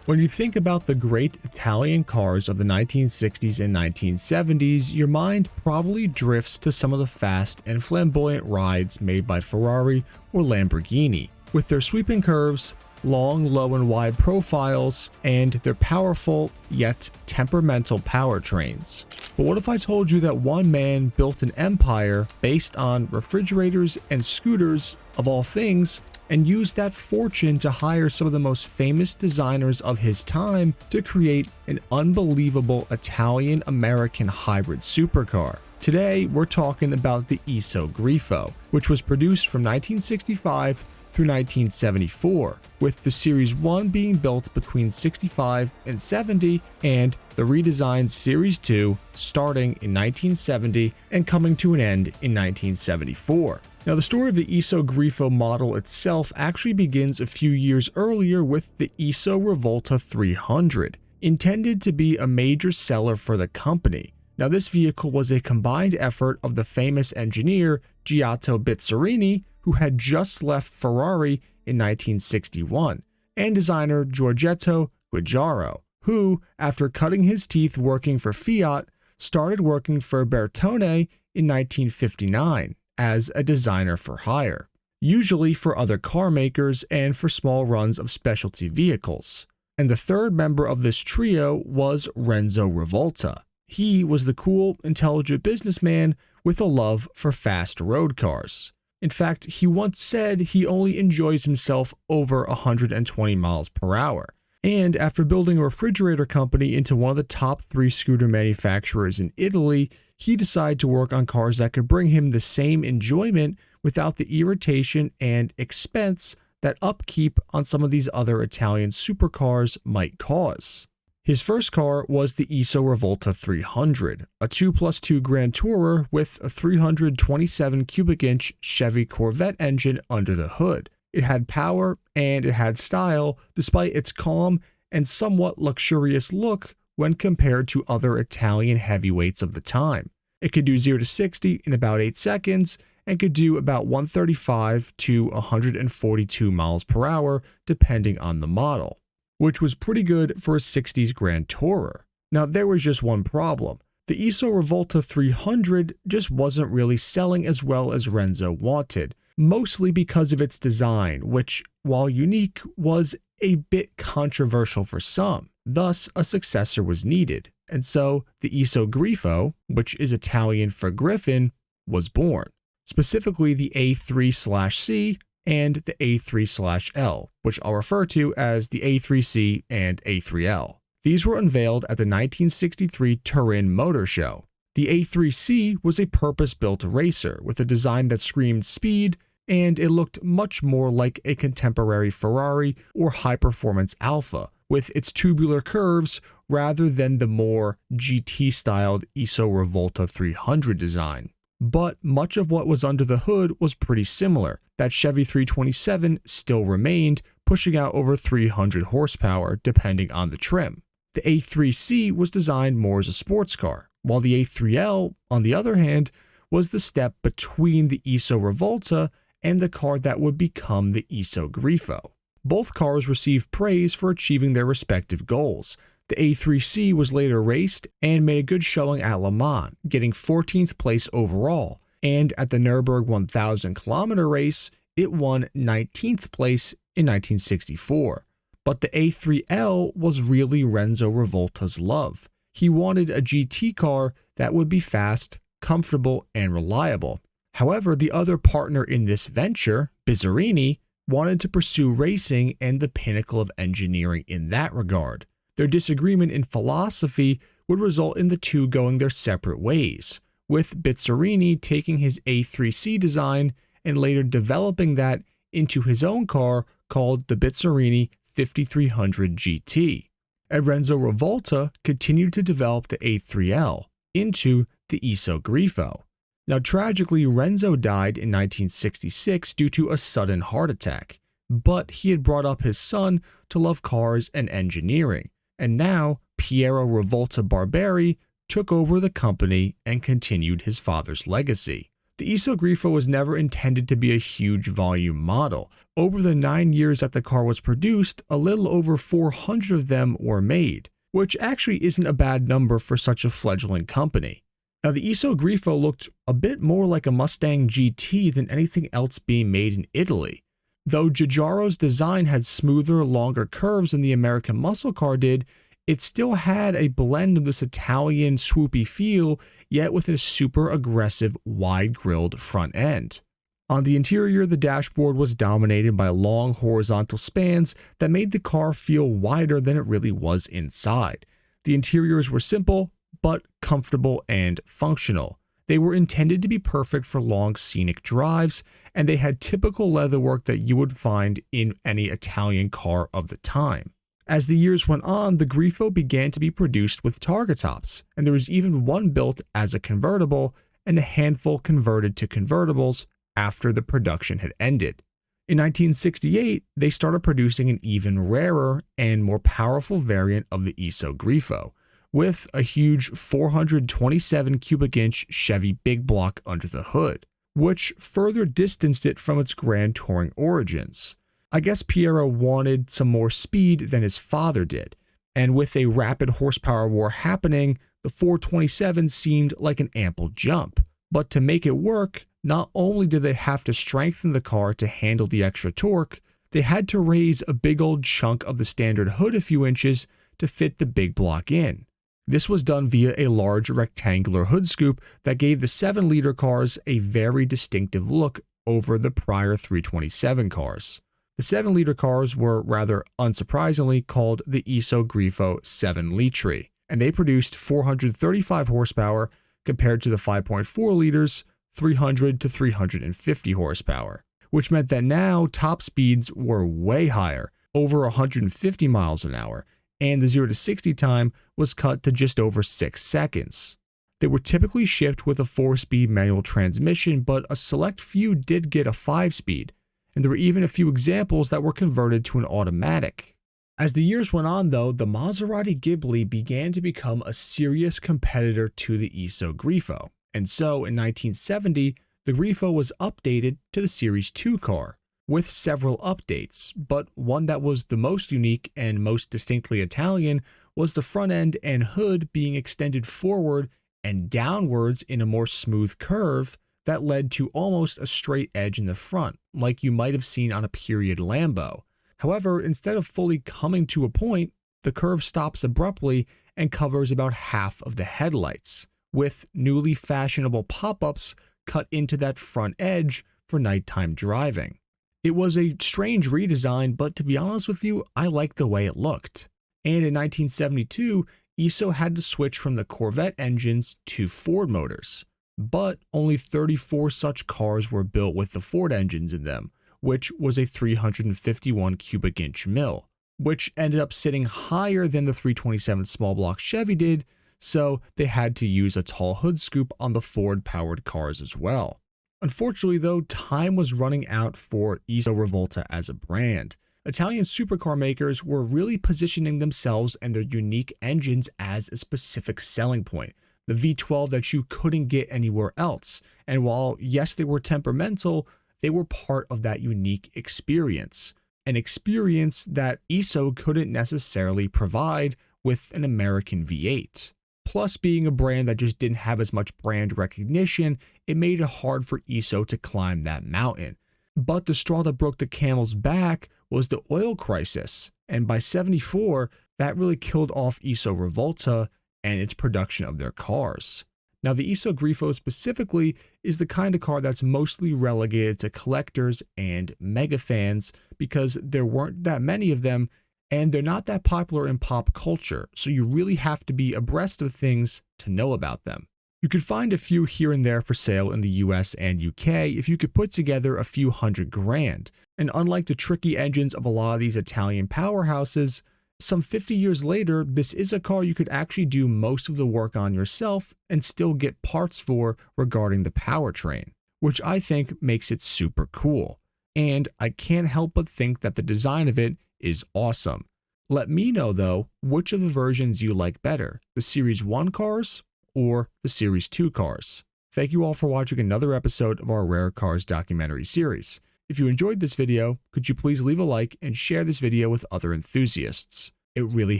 When you think about the great Italian cars of the 1960s and 1970s, your mind probably drifts to some of the fast and flamboyant rides made by Ferrari or Lamborghini, with their sweeping curves, long, low, and wide profiles, and their powerful yet temperamental powertrains. But what if I told you that one man built an empire based on refrigerators and scooters, of all things, and used that fortune to hire some of the most famous designers of his time to create an unbelievable Italian-American hybrid supercar? Today, we're talking about the Iso Grifo, which was produced from 1965 through 1974, with the Series 1 being built between 65 and 70, and the redesigned Series 2 starting in 1970 and coming to an end in 1974. Now, the story of the Iso Grifo model itself actually begins a few years earlier with the Iso Rivolta 300, intended to be a major seller for the company. Now, this vehicle was a combined effort of the famous engineer Giotto Bizzarini, who had just left Ferrari in 1961, and designer Giorgetto Giugiaro, who, after cutting his teeth working for Fiat, started working for Bertone in 1959 as a designer for hire, usually for other car makers and for small runs of specialty vehicles. And the third member of this trio was Renzo Rivolta. He was the cool, intelligent businessman with a love for fast road cars. In fact, he once said he only enjoys himself over 120 miles per hour. And after building a refrigerator company into one of the top 3 scooter manufacturers in Italy, he decided to work on cars that could bring him the same enjoyment without the irritation and expense that upkeep on some of these other Italian supercars might cause. His first car was the Iso Rivolta 300, a 2+2 Grand Tourer with a 327 cubic inch Chevy Corvette engine under the hood. It had power and it had style, despite its calm and somewhat luxurious look when compared to other Italian heavyweights of the time. It could do 0 to 60 in about 8 seconds and could do about 135 to 142 miles per hour depending on the model, which was pretty good for a 60s Grand Tourer. Now, there was just one problem. The Iso Rivolta 300 just wasn't really selling as well as Renzo wanted, mostly because of its design, which, while unique, was a bit controversial for some. Thus, a successor was needed, and so the Iso Grifo, which is Italian for Griffin, was born. Specifically the A3/C and the A3/L, which I'll refer to as the A3C and A3L. These were unveiled at the 1963 Turin Motor Show. The A3C was a purpose-built racer with a design that screamed speed, and it looked much more like a contemporary Ferrari or high-performance Alfa, with its tubular curves rather than the more GT-styled Iso Rivolta 300 design. But much of what was under the hood was pretty similar. That Chevy 327 still remained, pushing out over 300 horsepower depending on the trim. The A3C was designed more as a sports car, while the A3L, on the other hand, was the step between the Iso Rivolta and the car that would become the Iso Grifo. Both cars received praise for achieving their respective goals. The A3C was later raced and made a good showing at Le Mans, getting 14th place overall, and at the Nürburgring 1,000-kilometer race, it won 19th place in 1964. But the A3L was really Renzo Rivolta's love. He wanted a GT car that would be fast, comfortable, and reliable. However, the other partner in this venture, Bizzarini, wanted to pursue racing and the pinnacle of engineering in that regard. Their disagreement in philosophy would result in the two going their separate ways, with Bizzarini taking his A3C design and later developing that into his own car called the Bizzarini 5300 GT. And Renzo Rivolta continued to develop the A3L into the Iso Grifo. Now, tragically, Renzo died in 1966 due to a sudden heart attack, but he had brought up his son to love cars and engineering, and now Piero Rivolta Barberi took over the company and continued his father's legacy. The ISO Grifo was never intended to be a huge volume model. Over the 9 years that the car was produced, a little over 400 of them were made, which actually isn't a bad number for such a fledgling company. Now, the ISO Grifo looked a bit more like a Mustang GT than anything else being made in Italy. Though Giugiaro's design had smoother, longer curves than the American muscle car did, it still had a blend of this Italian swoopy feel, yet with a super aggressive, wide-grilled front end. On the interior, the dashboard was dominated by long horizontal spans that made the car feel wider than it really was inside. The interiors were simple, but comfortable and functional. They were intended to be perfect for long scenic drives, and they had typical leatherwork that you would find in any Italian car of the time. As the years went on, the Grifo began to be produced with targa tops, and there was even one built as a convertible and a handful converted to convertibles after the production had ended. In 1968, they started producing an even rarer and more powerful variant of the ISO Grifo, with a huge 427 cubic inch Chevy big block under the hood, which further distanced it from its grand touring origins. I guess Piero wanted some more speed than his father did, and with a rapid horsepower war happening, the 427 seemed like an ample jump. But to make it work, not only did they have to strengthen the car to handle the extra torque, they had to raise a big old chunk of the standard hood a few inches to fit the big block in. This was done via a large rectangular hood scoop that gave the 7-liter cars a very distinctive look over the prior 327 cars. The 7-liter cars were rather unsurprisingly called the ISO Grifo 7 Litri, and they produced 435 horsepower compared to the 5.4 liters, 300 to 350 horsepower, which meant that now top speeds were way higher, over 150 miles an hour, and the 0 to 60 time was cut to just over 6 seconds. They were typically shipped with a 4-speed manual transmission, but a select few did get a 5-speed, and there were even a few examples that were converted to an automatic. As the years went on though, the Maserati Ghibli began to become a serious competitor to the ISO Grifo, and so in 1970, the Grifo was updated to the Series 2 car, with several updates, but one that was the most unique and most distinctly Italian was the front end and hood being extended forward and downwards in a more smooth curve that led to almost a straight edge in the front, like you might have seen on a period Lambo. However, instead of fully coming to a point, the curve stops abruptly and covers about half of the headlights, with newly fashionable pop-ups cut into that front edge for nighttime driving. It was a strange redesign, but to be honest with you, I liked the way it looked. And in 1972, ISO had to switch from the Corvette engines to Ford motors, but only 34 such cars were built with the Ford engines in them, which was a 351 cubic inch mill, which ended up sitting higher than the 327 small block Chevy did, so they had to use a tall hood scoop on the Ford-powered cars as well. Unfortunately though, time was running out for ISO Rivolta as a brand. Italian supercar makers were really positioning themselves and their unique engines as a specific selling point, the V12 that you couldn't get anywhere else. And while yes, they were temperamental, they were part of that unique experience, an experience that ISO couldn't necessarily provide with an American V8. Plus, being a brand that just didn't have as much brand recognition, it made it hard for ISO to climb that mountain. But the straw that broke the camel's back was the oil crisis, and by 74, that really killed off ISO Rivolta and its production of their cars. Now, the ISO Grifo specifically is the kind of car that's mostly relegated to collectors and mega fans because there weren't that many of them, and they're not that popular in pop culture, so you really have to be abreast of things to know about them. You could find a few here and there for sale in the US and UK if you could put together a few $100,000. And unlike the tricky engines of a lot of these Italian powerhouses, some 50 years later, this is a car you could actually do most of the work on yourself and still get parts for regarding the powertrain, which I think makes it super cool. And I can't help but think that the design of it is awesome. Let me know though, which of the versions you like better, the Series 1 cars or the Series 2 cars. Thank you all for watching another episode of our Rare Cars documentary series. If you enjoyed this video, could you please leave a like and share this video with other enthusiasts? It really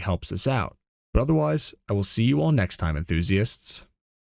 helps us out. But otherwise, I will see you all next time, enthusiasts.